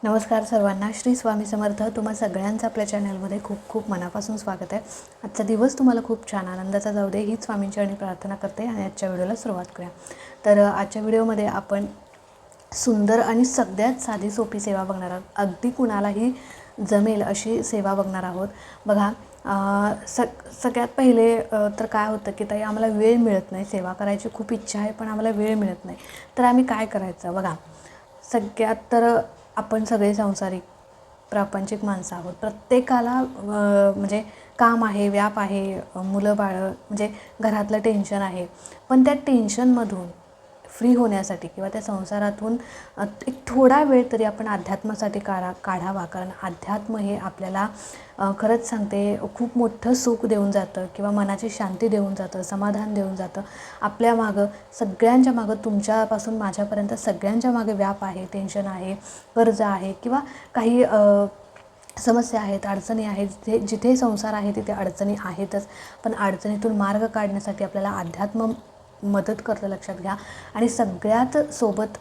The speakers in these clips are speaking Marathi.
नमस्कार सर्वांना. श्री स्वामी समर्थ. तुम्हा सगळ्यांचं आपल्या चॅनलमध्ये खूप खूप मनापासून स्वागत आहे. आजचा दिवस तुम्हाला खूप छान आनंदाचा जाऊ दे हीच स्वामींचरणी प्रार्थना करते आणि आजच्या व्हिडिओला सुरुवात करूया. तर आजच्या व्हिडिओमध्ये आपण सुंदर आणि सगळ्यात साधी सोपी सेवा बघणार आहोत. अगदी कुणालाही जमेल अशी सेवा बघणार आहोत. बघा, सगळ्यात पहिले तर काय होतं की ताई आम्हाला वेळ मिळत नाही, सेवा करायची खूप इच्छा आहे पण आम्हाला वेळ मिळत नाही. तर आम्ही काय करायचं? बघा, सगळ्यात तर आपण सगळे सांसारिक प्रापंचिक माणसं आहोत. प्रत्येकाला म्हणजे काम आहे, व्याप आहे, मुलं बाळं म्हणजे घरातलं टेन्शन आहे. पण त्या टेन्शनमधून फ्री होण्यासाठी किंवा त्या संसारातून एक थोडा वेळ तरी आपण अध्यात्मासाठी काढावा. कारण अध्यात्म हे आपल्याला खरंच सांगते खूप मोठं सुख देऊन जातं किंवा मनाची शांती देऊन जातं, समाधान देऊन जातं. आपल्या मागं सगळ्यांच्या मागं, तुमच्यापासून माझ्यापर्यंत सगळ्यांच्या मागे व्याप आहे, टेन्शन आहे, कर्ज आहे किंवा काही समस्या आहेत, अडचणी आहेत. जिथे संसार आहे तिथे अडचणी आहेतच. पण अडचणीतून मार्ग काढण्यासाठी आपल्याला अध्यात्म मदत करतं, लक्षात घ्या. आणि सगळ्यात सोबत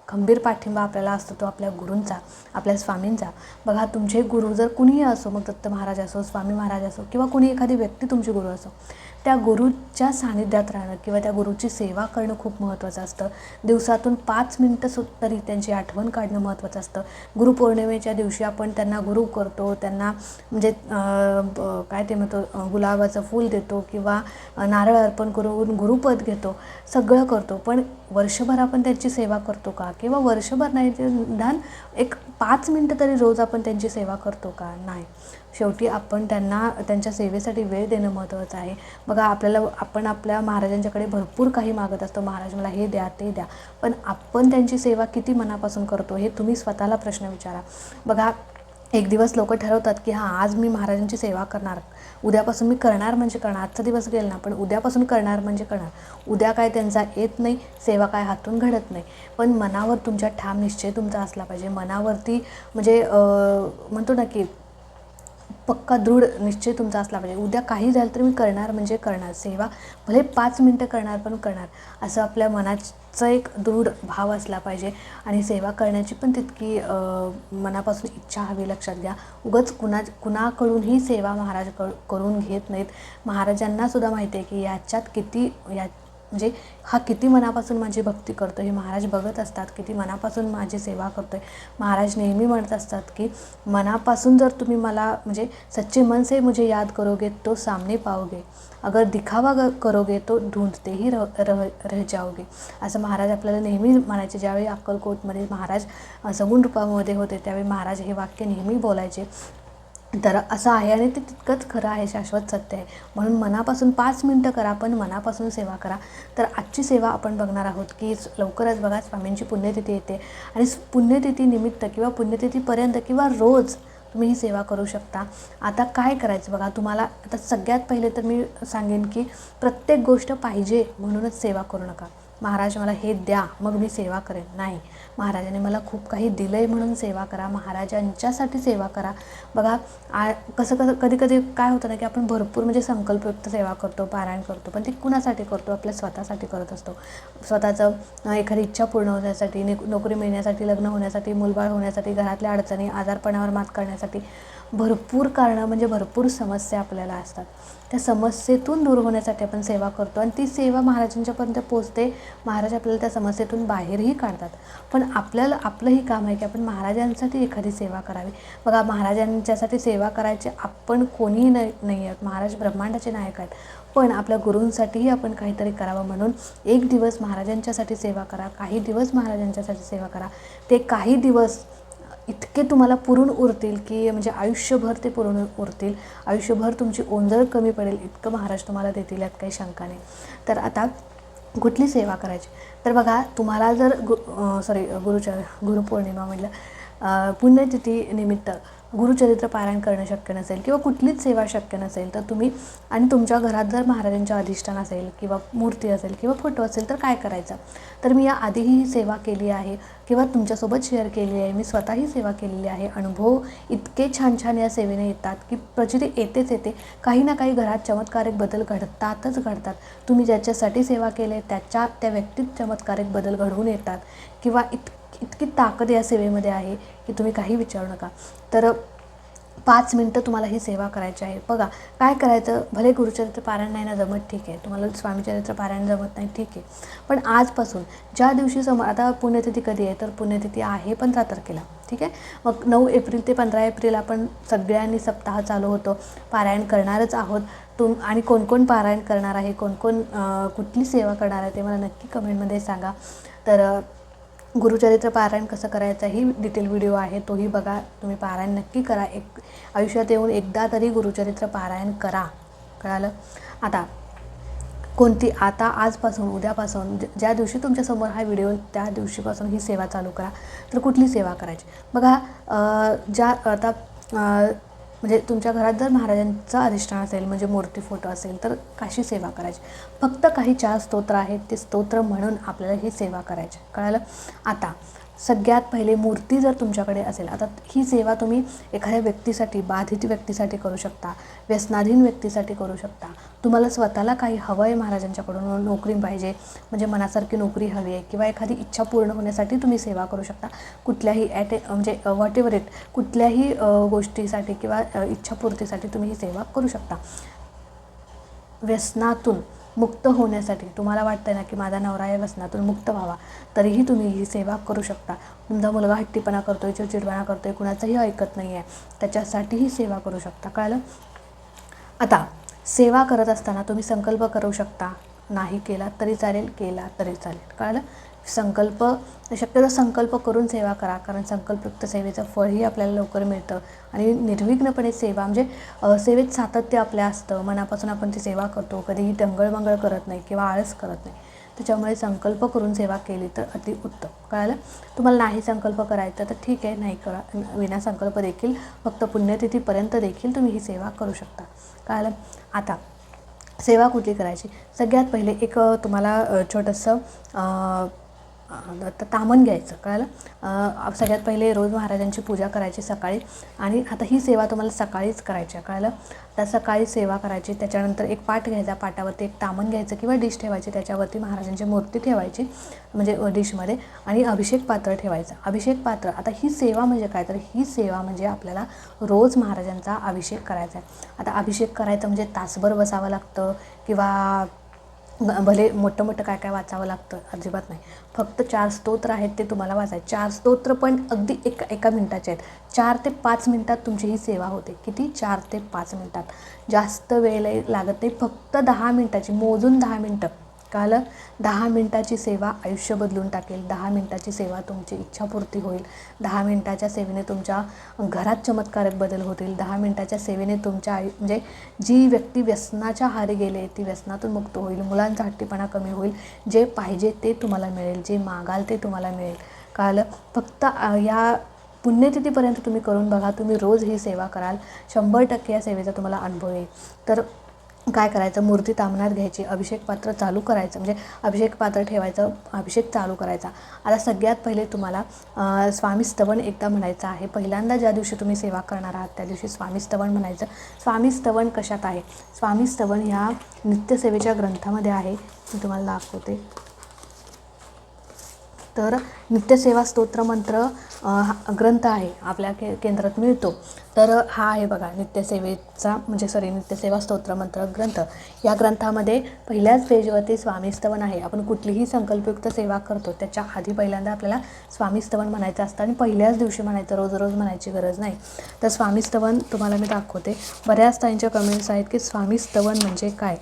खंबीर पाठिंबा आपल्याला असतो तो आपल्या गुरूंचा, आपल्या स्वामींचा. बघा, तुमचे गुरु जर कुणीही असो, मग दत्त महाराज असो, स्वामी महाराज असो किंवा कुणी एखादी व्यक्ती तुमची गुरु असो, त्या गुरूच्या सानिध्यात राहणं किंवा त्या गुरूची सेवा करणं खूप महत्त्वाचं असतं. दिवसातून 5 मिनटं तरी त्यांची आठवण काढणं महत्त्वाचं असतं. गुरुपौर्णिमेच्या दिवशी आपण त्यांना गुरु करतो, त्यांना म्हणजे काय ते म्हणतो, गुलाबाचं फूल देतो किंवा नारळ अर्पण करून गुरुपद घेतो, सगळं करतो. पण वर्षभर आपण त्यांची सेवा करतो का? किंवा वर्षभर नाही, निदान एक 5 मिनटं तरी रोज आपण त्यांची सेवा करतो का? नाही. शेवटी आपण त्यांना त्यांच्या सेवेसाठी वेळ देणं महत्त्वाचं आहे. बघा, आपण आपल्या महाराजांच्याकडे भरपूर काही मागत असतो, महाराज मला हे द्या, ते द्या. पण आपण त्यांची सेवा किती मनापासून करतो हे तुम्ही स्वतःला प्रश्न विचारा. बघा, एक दिवस लोक ठरवतात की हां, आज मी महाराजांची सेवा करणार, उद्यापासून मी करणार म्हणजे करणार. आजचा दिवस गेला ना, पण उद्यापासून करणार म्हणजे करणार. उद्या काय त्यांचा येत नाही, सेवा काय हातून घडत नाही. पण मनावर तुमच्या ठाम निश्चय तुमचा असला पाहिजे. मनावरती म्हणजे म्हणतो ना की पक्का दृढ निश्चय तुमचा असला पाहिजे. उद्या काही झालं तर मी करणार म्हणजे करणार. सेवा भले 5 मिनटं करणार पण करणार, असं आपल्या मनाचं एक दृढ भाव असला पाहिजे. आणि सेवा करण्याची पण तितकी मनापासून इच्छा हवी, लक्षात घ्या. उगाच कुणाकडूनही सेवा महाराज करून घेत नाहीत. महाराजांनासुद्धा माहिती आहे की याच्यात किती म्हणजे हा किती मनापासून माझी भक्ती करतो हे महाराज बघत असतात, किती मनापासून माझी सेवा करतो आहे. महाराज नेहमी म्हणत असतात की मनापासून जर तुम्ही मला म्हणजे सच्चे मन से मुझे याद करोगे तो सामने पाओगे, अगर दिखावा करोगे तो ढूंढते ही रह जाओगे, असं महाराज आपल्याला नेहमी म्हणायचे. ज्यावेळी अक्कलकोटमध्ये महाराज सगुण रूपामध्ये होते त्यावेळी महाराज हे वाक्य नेहमी बोलायचे. तर असं आहे आणि ते तितकंच खरं आहे, शाश्वत सत्य आहे. म्हणून मनापासून 5 मिनटं करा, पण मनापासून सेवा करा. तर आजची सेवा आपण बघणार आहोत की लवकरच बघा, स्वामींची पुण्यतिथी येते आणि पुण्यतिथी निमित्त किंवा पुण्यतिथीपर्यंत किंवा रोज तुम्ही ही सेवा करू शकता. आता काय करायचं बघा, तुम्हाला आता सगळ्यात पहिले तर मी सांगेन की प्रत्येक गोष्ट पाहिजे म्हणूनच सेवा करू नका. महाराज मला हे द्या मग मी सेवा करेन, नाही. महाराजांनी मला खूप काही दिलं आहे म्हणून सेवा करा, महाराजांच्यासाठी सेवा करा. बघा, कधी कधी काय होतं ना की आपण भरपूर म्हणजे संकल्पयुक्त सेवा करतो, पारायण करतो, पण ती कुणासाठी करतो? आपल्या स्वतःसाठी करत असतो. स्वतःचं एखादी इच्छा पूर्ण होण्यासाठी, नोकरी मिळण्यासाठी, लग्न होण्यासाठी, मुलबाळ होण्यासाठी, घरातल्या अडचणी, आजारपणावर मात करण्यासाठी, भरपूर कारणं म्हणजे भरपूर समस्या आपल्याला असतात. त्या समस्येतून दूर होण्यासाठी आपण सेवा करतो आणि ती सेवा महाराजांच्यापर्यंत पोचते. महाराज आपल्याला त्या समस्येतून बाहेरही काढतात. पण आपलंही काम आहे की आपण महाराजांसाठी एखादी सेवा करावी. बघा, महाराजांच्यासाठी सेवा करायची आपण कोणीही नाही आहोत. महाराज ब्रह्मांडाचे नायक आहेत. पण आपल्या गुरूंसाठीही आपण काहीतरी करावं. म्हणून एक दिवस महाराजांच्यासाठी सेवा करा, काही दिवस महाराजांच्यासाठी सेवा करा. ते काही दिवस इतके तुम्हाला पुरून उरतील की म्हणजे आयुष्यभर ते पुरून उरतील. आयुष्यभर तुमची ओंजळ कमी पडेल इतकं महाराज तुम्हाला देतील, यात काही शंका नाही. तर आता कुठली सेवा करायची? तर बघा, तुम्हाला जर गुरुपौर्णिमा म्हटलं, पुण्यतिथी निमित्त गुरुचरित्र पारायण करणं शक्य नसेल किंवा कुठलीच सेवा शक्य नसेल तर तुम्ही, आणि तुमच्या घरात जर महाराजांच्या अधिष्ठान असेल किंवा मूर्ती असेल किंवा फोटो असेल तर काय करायचं? तर मी या आधीही ही सेवा केली आहे किंवा तुमच्यासोबत शेअर केली आहे. मी स्वतःही सेवा केलेली आहे. अनुभव इतके छान छान या सेवेने येतात की प्रचिती येते. काही ना काही घरात चमत्कारिक बदल घडतात. तुम्ही ज्याच्यासाठी सेवा केली त्या व्यक्तीत चमत्कारिक बदल घडवून येतात किंवा इतकी ताकद या सेवेमध्ये आहे की तुम्ही काही विचारू नका. तर 5 मिनटं तुम्हाला ही सेवा करायची आहे. बघा काय करायचं, भले गुरुचरित्र पारायण नाही ना जमत, ठीक आहे, तुम्हाला स्वामीचरित्र पारायण जमत नाही, ठीक आहे, पण आजपासून ज्या दिवशी आता पुण्यतिथी कधी आहे, तर पुण्यतिथी आहे 15 तारखेला, ठीक आहे. मग 9 एप्रिल ते 15 एप्रिल आपण सगळ्यांनी सप्ताह चालू होतो, पारायण करणारच आहोत. आणि कोण कोण पारायण करणार आहे, कोण कोण कुठली सेवा करणार आहे ते मला नक्की कमेंटमध्ये सांगा. तर गुरुचरित्र पारायण कसं करायचं ही डिटेल व्हिडिओ आहे, तोही बघा. तुम्ही पारायण नक्की करा, आयुष्यात येऊन एकदा तरी गुरुचरित्र पारायण करा, कळालं. आता आजपासून उद्यापासून ज्या दिवशी तुमच्यासमोर हा व्हिडिओ त्या दिवशीपासून ही सेवा चालू करा. तर कुठली सेवा करायची बघा. म्हणजे तुमच्या घरात जर महाराजांचं अधिष्ठान असेल, म्हणजे मूर्ती फोटो असेल, तर कशी सेवा करायची. फक्त काही 4 स्तोत्र आहेत, ते स्तोत्र म्हणून आपल्याला ही सेवा करायची, कळालं. आता सगळ्यात पहिले मूर्ती जर तुमच्याकडे असेल, आता ही सेवा तुम्ही एखाद्या व्यक्तीसाठी, बाधित व्यक्तीसाठी करू शकता, व्यसनाधीन व्यक्तीसाठी करू शकता. तुम्हाला स्वतःला काही हवं आहे महाराजांच्याकडून, नोकरी पाहिजे, म्हणजे मनासारखी नोकरी हवी आहे, किंवा एखादी इच्छा पूर्ण होण्यासाठी तुम्ही सेवा करू शकता. कुठल्याही म्हणजे व्हॉट एव्हर इट, कुठल्याही गोष्टीसाठी किंवा इच्छापूर्तीसाठी तुम्ही ही सेवा करू शकता. व्यसनातून मुक्त होण्यासाठी तुम्हाला वाटतं ना की माझा नवरा या व्यसनातून मुक्त व्हावा, तरीही तुम्ही ही सेवा करू शकता. तुमचा मुलगा हट्टीपणा करतोय, चिडचिडपणा करतोय, कुणाचंही ऐकत नाही आहे, त्याच्यासाठीही सेवा करू शकता, कळलं. आता सेवा करत असताना तुम्ही संकल्प करू शकता, नाही केला तरी चालेल, केला तरी चालेल, कळलं. शक्यतो संकल्प करून सेवा करा, कारण संकल्पयुक्त सेवेचं फळही आपल्याला लवकर मिळतं. आणि निर्विघ्नपणे सेवा म्हणजे सेवेत सातत्य आपल्या असतं, मनापासून आपण ती सेवा करतो, कधीही टंगळमंगळ करत नाही किंवा आळस करत नाही. त्याच्यामुळे संकल्प करून सेवा केली तर अतिउत्तम, कळालं. तुम्हाला नाही संकल्प करायचा तर ठीक आहे, नाही करा, विना संकल्प देखील फक्त पुण्यतिथीपर्यंत देखील तुम्ही ही सेवा करू शकता, कळालं. आता सेवा कुठली करायची, सगळ्यात पहिले एक तुम्हाला छोटंसं तामण घ्यायचं, कळालं. सगळ्यात पहिले रोज महाराजांची पूजा करायची सकाळी, आणि आता ही सेवा तुम्हाला सकाळीच करायची आहे, कळालं. तर सकाळी सेवा करायची, त्याच्यानंतर एक पाट घ्यायचा, पाटावरती एक तामण घ्यायचं किंवा डिश ठेवायची, त्याच्यावरती महाराजांची मूर्ती ठेवायची म्हणजे डिशमध्ये, आणि अभिषेक पात्र ठेवायचं. अभिषेक पात्र, आता ही सेवा म्हणजे काय, तर ही सेवा म्हणजे आपल्याला रोज महाराजांचा अभिषेक करायचा आहे. आता अभिषेक करायचं म्हणजे तासभर बसावं लागतं किंवा भले मोठं मोठं काय काय वाचावं लागतं, अजिबात नाही. फक्त 4 स्तोत्र आहेत ते तुम्हाला वाचायचे. 4 स्तोत्र पण अगदी एका मिनिटाचे आहेत. 4 ते 5 मिनटात तुमची ही सेवा होते. किती? 4 ते 5 मिनटात. जास्त वेळ लागत नाही, फक्त 10 मिनटाची, मोजून 10 मिनटं, कळलं. 10 मिनटाची सेवा आयुष्य बदलून टाकेल. 10 मिनटाची सेवा तुमची इच्छापूर्ती होईल. 10 मिनटाच्या सेवेने तुमच्या घरात चमत्कारक बदल होतील. 10 मिनटाच्या सेवेने तुमच्या म्हणजे जी व्यक्ती व्यसनाच्या आहारी गेले ती व्यसनातून मुक्त होईल. मुलांचा हट्टीपणा कमी होईल. जे पाहिजे ते तुम्हाला मिळेल, जे मागाल ते तुम्हाला मिळेल, कळलं. फक्त या पुण्यतिथीपर्यंत तुम्ही करून बघा. तुम्ही रोज ही सेवा कराल, 100% या सेवेचा तुम्हाला अनुभव येईल. तर काय करायचं, मूर्ती तामणात घ्यायची, अभिषेक पात्र चालू करायचं, म्हणजे अभिषेक पात्र ठेवायचं, अभिषेक चालू करायचा. आता सगळ्यात पहिले तुम्हाला स्वामी स्तवन एकदा म्हणायचं आहे. पहिल्यांदा ज्या दिवशी तुम्ही सेवा करणार आहात त्या दिवशी स्वामी स्तवन म्हणायचं. स्वामी स्तवन कशात आहे, स्वामी स्तवन ह्या नित्यसेवेच्या ग्रंथामध्ये आहे, मी तुम्हाला दाखवते. तर नित्यसेवा स्तोत्र मंत्र ग्रंथ आहे, आपल्या केंद्रात मिळतो. तर हा आहे बघा नित्यसेवेचा नित्यसेवा स्तोत्र मंत्र ग्रंथ. या ग्रंथामध्ये पहिल्याच पेजवरती स्वामीस्तवन आहे. आपण कुठलीही संकल्पयुक्त सेवा करतो त्याच्या आधी पहिल्यांदा आपल्याला स्वामीस्तवन म्हणायचं असतं, आणि पहिल्याच दिवशी म्हणायचं, रोज रोज म्हणायची गरज नाही. तर स्वामीस्तवन तुम्हाला मी दाखवते. बऱ्याच ताईंच्या कमेंट्स आहेत की स्वामीस्तवन म्हणजे काय.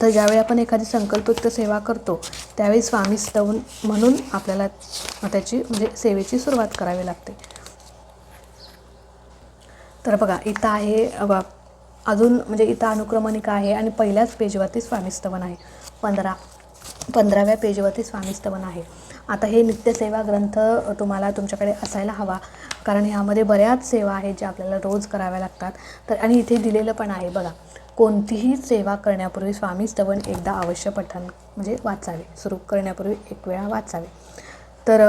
तर ज्यावेळी आपण एखादी संकल्पयुक्त सेवा करतो त्यावेळी स्वामी स्तवन म्हणून आपल्याला त्याची म्हणजे सेवेची सुरुवात करावी लागते. तर बघा इथं आहे, अजून म्हणजे इथं अनुक्रमणिका आहे, आणि पहिल्याच पेजवरती स्वामी स्तवन आहे. 15व्या पेजवरती स्वामी स्तवन आहे. आता हे नित्यसेवा ग्रंथ तुम्हाला तुमच्याकडे असायला हवा, कारण ह्यामध्ये बऱ्याच सेवा आहेत ज्या आपल्याला रोज कराव्या लागतात. तर आणि इथे दिलेलं पण आहे बघा, कोणतीही सेवा करण्यापूर्वी स्वामी स्तवन एकदा अवश्य पठण म्हणजे वाचावे, सुरू करण्यापूर्वी एक वेळा वाचावे. तर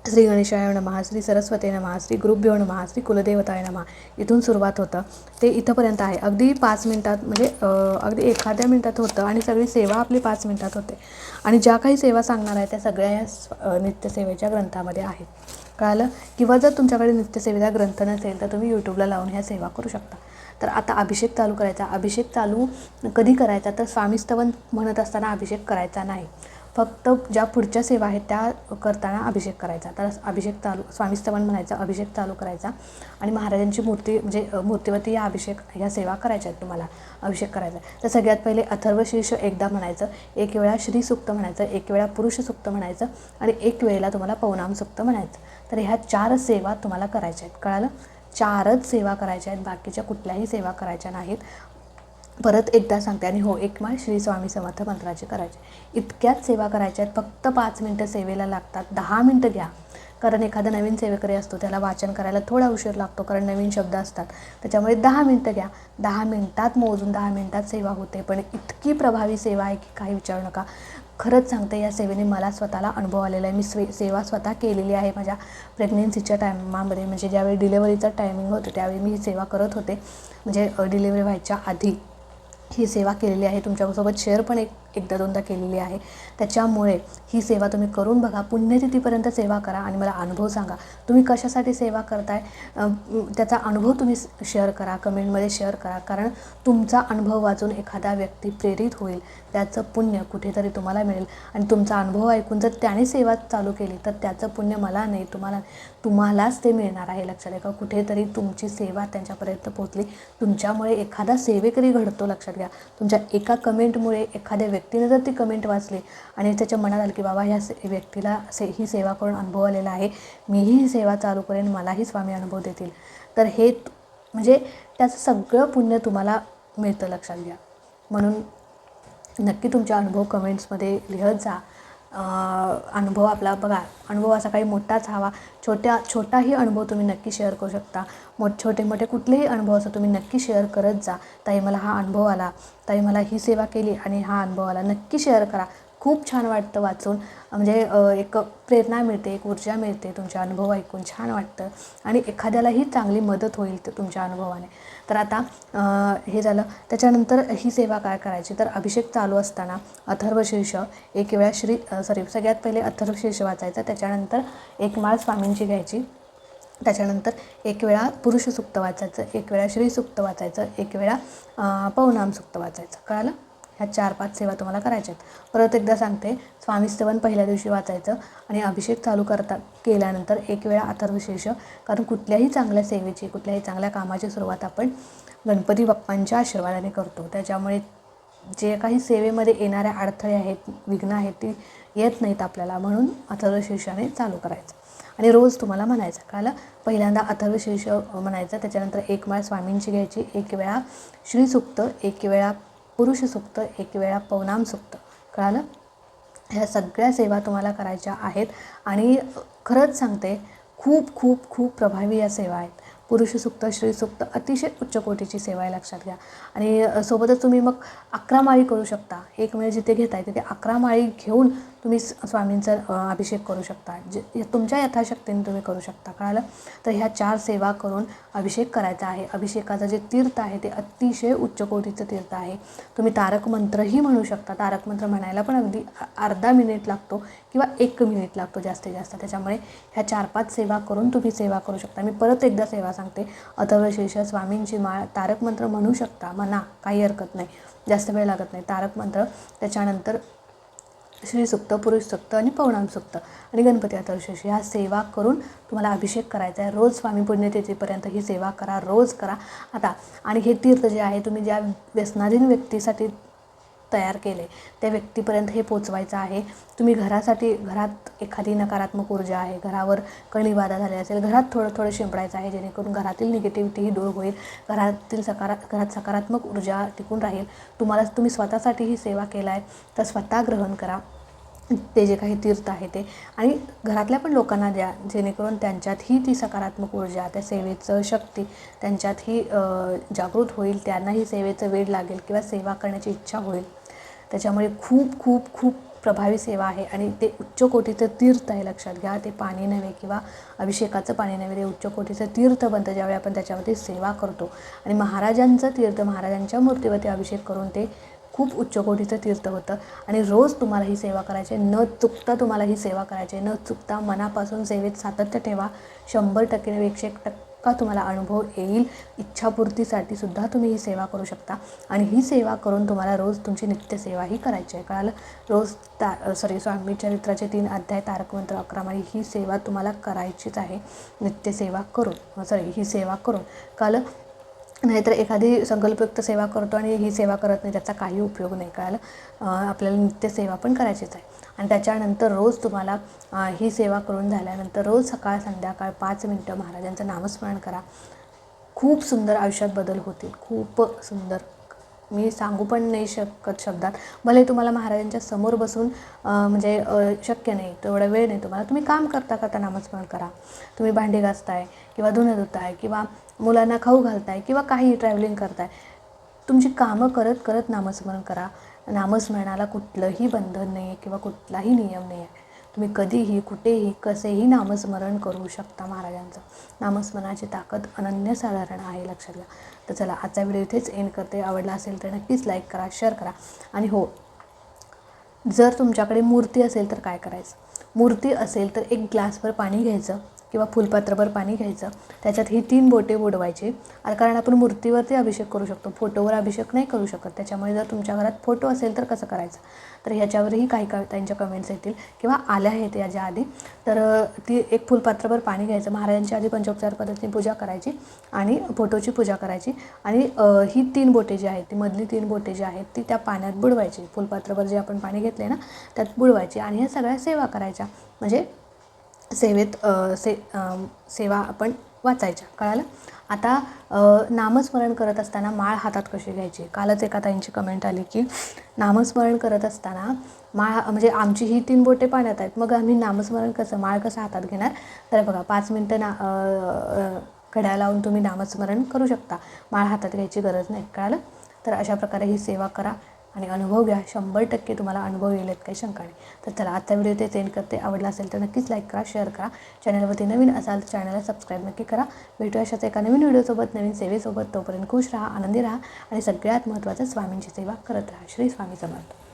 श्री गणेशाय नमः, श्री सरस्वती नमः, श्री गुरुभ्यो नमः, श्री कुलदेवताय नमः इथून सुरुवात होतं. ते इथंपर्यंत आहे. अगदी 5 मिनटात म्हणजे अगदी एखाद्या मिनटात होतं आणि सगळी सेवा आपली 5 मिनटात होते. आणि ज्या काही सेवा सांगणार आहे त्या सगळ्या या नित्यसेवेच्या ग्रंथामध्ये आहेत. कळालं? किंवा जर तुमच्याकडे नित्यसेवेचा ग्रंथ नसेल तर तुम्ही यूट्यूबला लावून ह्या सेवा करू शकता. तर आता अभिषेक चालू करायचा. अभिषेक चालू कधी करायचा तर स्वामीस्तवन म्हणत असताना अभिषेक करायचा नाही. फक्त ज्या पुढच्या सेवा आहेत त्या करताना अभिषेक करायचा. तर अभिषेक चालू स्वामीस्तवन म्हणायचं, अभिषेक चालू करायचा आणि महाराजांची मूर्ती म्हणजे मूर्तीवरती या ह्या सेवा करायच्या आहेत तुम्हाला. अभिषेक करायचा तर सगळ्यात पहिले अथर्वशीर्ष एकदा म्हणायचं, एक वेळा श्री सूक्त म्हणायचं, एक वेळा पुरुष सूक्त म्हणायचं आणि एक वेळेला तुम्हाला पवनाम सूक्त म्हणायचं. तर ह्या 4 सेवा तुम्हाला करायच्या आहेत. कळालं? 4च सेवा करायच्या आहेत, बाकीच्या कुठल्याही सेवा करायच्या नाहीत. परत एकदा सांगते आणि हो, एक माळ श्री स्वामी समर्थ मंत्राची करायची. इतक्याच सेवा करायच्या आहेत. फक्त 5 मिनटं सेवेला लागतात. 10 मिनटं घ्या, कारण एखादा नवीन सेवेकरी असतो त्याला वाचन करायला थोडा उशीर लागतो, कारण नवीन शब्द असतात. त्याच्यामुळे 10 मिनटं घ्या. 10 मिनटात मोजून 10 मिनटात सेवा होते. पण इतकी प्रभावी सेवा आहे की काही विचारू नका. खरंच सांगते, या सेवेने मला स्वतःला अनुभव आलेला आहे. मी सेवा स्वतः केलेली आहे माझ्या प्रेग्नेन्सीच्या टायमामध्ये. म्हणजे ज्यावेळी डिलेवरीचं टायमिंग होतं त्यावेळी मी ही सेवा करत होते. म्हणजे डिलेवरी व्हायच्या आधी ही सेवा केलेली आहे. तुमच्यासोबत शेअर पण एकदा दोनदा केलेली आहे. त्याच्यामुळे ही सेवा तुम्ही करून बघा. पुण्यतिथीपर्यंत सेवा करा आणि मला अनुभव सांगा. तुम्ही कशासाठी सेवा करताय त्याचा अनुभव तुम्ही शेअर करा, कमेंटमध्ये शेअर करा. कारण तुमचा अनुभव वाचून एखादा व्यक्ती प्रेरित होईल, त्याचं पुण्य कुठेतरी तुम्हाला मिळेल. आणि तुमचा अनुभव ऐकून जर त्याने सेवा चालू केली तर त्याचं पुण्य मला नाही, तुम्हालाच ते मिळणार आहे. लक्षात आहे का? कुठेतरी तुमची सेवा त्यांच्यापर्यंत पोहोचली, तुमच्यामुळे एखादा सेवेकरी घडतो. लक्षात घ्या, तुमच्या एका कमेंटमुळे एखाद्या व्यक्तीने जर ती कमेंट वाचली आणि त्याच्या मनात आलं की बाबा ह्या व्यक्तीला ही सेवा करून अनुभव आलेला आहे, मीही ही सेवा चालू करेन, मलाही स्वामी अनुभव देतील, तर हे म्हणजे त्याचं सगळं पुण्य तुम्हाला मिळतं. लक्षात घ्या. म्हणून नक्की तुमचा अनुभव कमेंट्समध्ये लिहत जा. अनुभव आपला बघा, अनुभव असा काही मोठाच हवा, छोटाही अनुभव तुम्ही नक्की शेअर करू शकता. छोटे मोठे कुठलेही अनुभव असो तुम्ही नक्की शेअर करत जा. ताई मला हा अनुभव आला, ताई मला ही सेवा केली आणि हा अनुभव आला. नक्की शेअर करा. खूप छान वाटतं वाचून. म्हणजे एक प्रेरणा मिळते, एक ऊर्जा मिळते. तुमचे अनुभव ऐकून छान वाटतं आणि एखाद्यालाही चांगली मदत होईल तुमच्या अनुभवाने. तर आता हे झालं. त्याच्यानंतर ही सेवा काय करायची तर अभिषेक चालू असताना अथर्वशीर्ष एक वेळा सगळ्यात पहिले अथर्वशीर्ष वाचायचं. त्याच्यानंतर एक माळ स्वामींची घ्यायची. त्याच्यानंतर एक वेळा पुरुष सूक्त वाचायचं, एक वेळा श्री सूक्त वाचायचं, एक वेळा पवनाम सूक्त वाचायचं. कळालं? ह्या 4-5 सेवा तुम्हाला करायच्या आहेत. परत एकदा सांगते, स्वामीस्तवन पहिल्या दिवशी वाचायचं आणि अभिषेक चालू केल्यानंतर एक वेळा अथर्वशीर्ष. कारण कुठल्याही चांगल्या सेवेची, कुठल्याही चांगल्या कामाची सुरुवात आपण गणपती बाप्पांच्या आशीर्वादाने करतो. त्याच्यामुळे जे काही सेवेमध्ये येणाऱ्या अडथळे आहेत, विघ्न आहेत, ती येत नाहीत आपल्याला. म्हणून अथर्वशीर्षाने चालू करायचं आणि रोज तुम्हाला म्हणायचं. कळालं? पहिल्यांदा अथर्वशीर्ष म्हणायचं, त्याच्यानंतर एक माळ स्वामींची घ्यायची, एक वेळा श्री सूक्त, एक वेळा पुरुष सूक्त, एक वेळा पवनाम सूक्त. कळालं? ह्या सगळ्या सेवा तुम्हाला करायच्या आहेत आणि खरंच सांगते, खूप खूप खूप प्रभावी या सेवा आहेत. पुरुष सूक्त, श्री सूक्त अतिशय उच्च कोटीची सेवा आहे. लक्षात घ्या. आणि सोबतच तुम्ही मग 11 माळी करू शकता. एक वेळ जिथे घेताय तिथे 11 माळी घेऊन तुम्ही स्वामींचा अभिषेक करू शकता. तुमच्या यथाशक्तीने तुम्ही करू शकता. कळालं? तर ह्या 4 सेवा करून अभिषेक करायचा आहे. अभिषेकाचं जे तीर्थ आहे ते अतिशय उच्च कोटीचं तीर्थ आहे. तुम्ही तारक मंत्रही म्हणू शकता. तारक मंत्र म्हणायला पण अगदी अर्धा मिनिट लागतो किंवा 1 मिनिट लागतो जास्तीत जास्त. त्याच्यामुळे ह्या 4-5 सेवा करून तुम्ही सेवा करू शकता. मी परत एकदा सेवा सांगते. अथर्वशीर्ष, स्वामींची माळ, तारक मंत्र म्हणू शकता, म्हणा, काही हरकत नाही, जास्त वेळ लागत नाही. तारक मंत्र, त्याच्यानंतर श्री सूक्त, पुरुष सूक्त आणि पवनाम सूक्त आणि गणपती अथर्वशीर्ष ह्या सेवा करून तुम्हाला अभिषेक करायचा आहे. रोज स्वामी पुण्यतिथीपर्यंत ही सेवा करा, रोज करा. आता आणि हे तीर्थ जे आहे तुम्ही ज्या व्यसनाधीन व्यक्तीसाठी तयार केले त्या व्यक्तीपर्यंत हे पोचवायचं आहे. तुम्ही घरात एखादी नकारात्मक ऊर्जा आहे, घरावर कळीबाधा झाली असेल, घरात थोडं शिंपडायचं आहे, जेणेकरून घरातील निगेटिव्हिटीही दूर होईल, घरात सकारात्मक ऊर्जा टिकून राहील. तुम्ही स्वतःसाठी ही सेवा केला आहे तर स्वतः ग्रहण करा ते जे काही तीर्थ आहे ते, आणि घरातल्या पण लोकांना द्या, जेणेकरून त्यांच्यातही ती सकारात्मक ऊर्जा, त्या सेवेचं शक्ती त्यांच्यातही जागृत होईल, त्यांनाही सेवेचं वेड लागेल किंवा सेवा करण्याची इच्छा होईल. त्याच्यामुळे खूप खूप खूप प्रभावी सेवा आहे आणि ते उच्च कोटीचं तीर्थ आहे, लक्षात घ्या. ते पाणी नव्हे किंवा अभिषेकाचं पाणी नव्हे, ते उच्च कोटीचं तीर्थ बनतं ज्यावेळी आपण त्याच्यावरती सेवा करतो. आणि महाराजांचं तीर्थ, महाराजांच्या मूर्तीवरती अभिषेक करून ते खूप उच्च कोटीचं तीर्थ होतं. आणि रोज तुम्हाला ही सेवा करायची, न चुकता तुम्हाला ही सेवा करायची, न चुकता मनापासून सेवेत सातत्य ठेवा. 100% 101% तुम्हाला अनुभव येईल. इच्छापूर्तीसाठी सुद्धा तुम्ही ही सेवा करू शकता आणि ही सेवा करून तुम्हाला रोज तुमची नित्यसेवाही करायची आहे, कळालं. रोज स्वामी चरित्राचे 3 अध्याय, तारक मंत्र 11 माळी, ही सेवा तुम्हाला करायचीच आहे नित्यसेवा करून, ही सेवा करून, कळालं. नाहीतर एखादी संकल्पयुक्त सेवा करतो आणि ही सेवा करत नाही, त्याचा काही उपयोग नाही, कळालं. आपल्याला नित्यसेवा पण करायचीच आहे. आणि त्याच्यानंतर रोज तुम्हाला ही सेवा करून झाल्यानंतर रोज सकाळ संध्याकाळ 5 मिनटं महाराजांचं नामस्मरण करा. खूप सुंदर आयुष्यात बदल होतील, खूप सुंदर. मी सांगू पण नाही शकत शब्दात. भले तुम्हाला महाराजांच्या समोर बसून शक्य नाही, तेवढा वेळ नाही तुम्हाला, तुम्ही काम करता नामस्मरण करा. तुम्ही भांडी घासताय किंवा धुणं धुताय किंवा मुलांना खाऊ घालताय किंवा काही ट्रॅव्हलिंग करताय, तुमची कामं करत करत नामस्मरण करा. नामस्मरणाला कुठलंही बंधन नाही आहे किंवा कुठलाही नियम नाही आहे. तुम्ही कधीही कुठेही कसेही नामस्मरण करू शकता. महाराजांचं नामस्मरणाची ताकद अनन्यसाधारण आहे, लक्षात घ्या. तर चला, आजचा व्हिडिओ इथेच एंड करते. आवडला असेल तर नक्कीच लाईक करा, शेअर करा. आणि हो, जर तुमच्याकडे मूर्ती असेल तर काय करायचं, मूर्ती असेल तर एक ग्लासभर पाणी घ्यायचं किंवा फुलपात्रभर पाणी घ्यायचं, त्याच्यात ही 3 बोटे बुडवायची. कारण आपण मूर्तीवरती अभिषेक करू शकतो, फोटोवर अभिषेक नाही करू शकत. त्याच्यामुळे जर तुमच्या घरात फोटो असेल तर कसं करायचं, तर ह्याच्यावरही काही त्यांच्या कमेंट्स येतील किंवा आल्या आहेत याच्या आधी. तर ती एक फुलपात्रभर पाणी घ्यायचं, महाराजांच्या आधी पंचोपचार पद्धतीने पूजा करायची आणि फोटोची पूजा करायची. आणि ही 3 बोटे जी आहेत, ती मधली 3 बोटे जी आहेत ती त्या पाण्यात बुडवायची. फुलपात्रभर जे आपण पाणी घेतले ना त्यात बुडवायची आणि ह्या सगळ्या सेवा करायच्या. म्हणजे सेवेत सेवा आपण वाचायच्या, कळालं. आता नामस्मरण करत असताना माळ हातात कशी घ्यायची. कालच एका ताईंची कमेंट आली की नामस्मरण करत असताना माळ आमची ही 3 बोटे पाण्यात आहेत, मग आम्ही नामस्मरण कसं, माळ कसं हातात घेणार. तर बघा, 5 मिनटं घड्याळ लावून तुम्ही नामस्मरण करू शकता, माळ हातात घ्यायची गरज नाही, कळालं. तर अशा प्रकारे ही सेवा करा आणि अनुभव घ्या. 100% तुम्हाला अनुभव येईल, काही शंका नाही. तर चला, आजचा व्हिडिओ ते सेंड करते. आवडला असेल तर नक्कीच लाईक करा, शेअर करा. चॅनलवरती नवीन असाल तर चॅनलला सबस्क्राईब नक्की करा. भेटूया अशाच एका नवीन व्हिडिओसोबत, नवीन सेवेसोबत. तोपर्यंत खुश राहा, आनंदी राहा आणि सगळ्यात महत्त्वाचं स्वामींची सेवा करत राहा. श्री स्वामी समर्थ.